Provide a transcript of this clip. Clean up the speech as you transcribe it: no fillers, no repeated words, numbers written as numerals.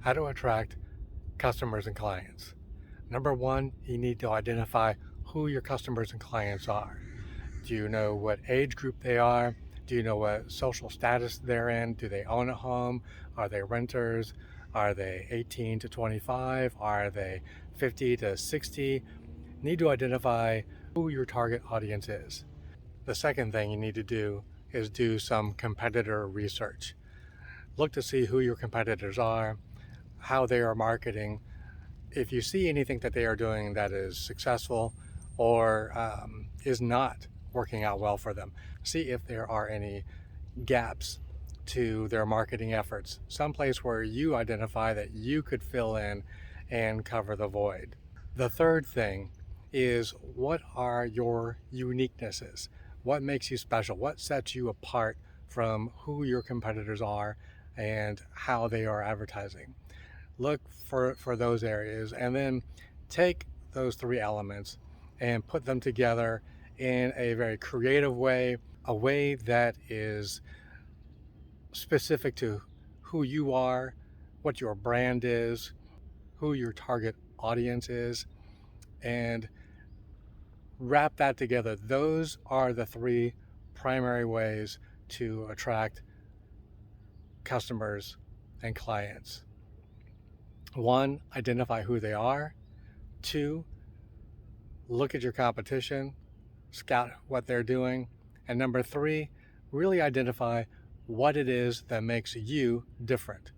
How to attract customers and clients. Number one, you need to identify who your customers and clients are. Do you know what age group they are? Do you know what social status they're in? Do they own a home? Are they renters? Are they 18 to 25? Are they 50 to 60? Need to identify who your target audience is. The second thing you need to do is do some competitor research. Look to see who your competitors are, how they are marketing. If you see anything that they are doing that is successful or is not working out well for them, see if there are any gaps to their marketing efforts, someplace where you identify that you could fill in and cover the void. The third thing is, what are your uniquenesses? What makes you special? What sets you apart from who your competitors are and how they are advertising? Look for those areas and then take those three elements and put them together in a very creative way, a way that is specific to who you are, what your brand is, who your target audience is, and wrap that together. Those are the three primary ways to attract customers and clients. One, identify who they are. Two, look at your competition, scout what they're doing. And number three, really identify what it is that makes you different.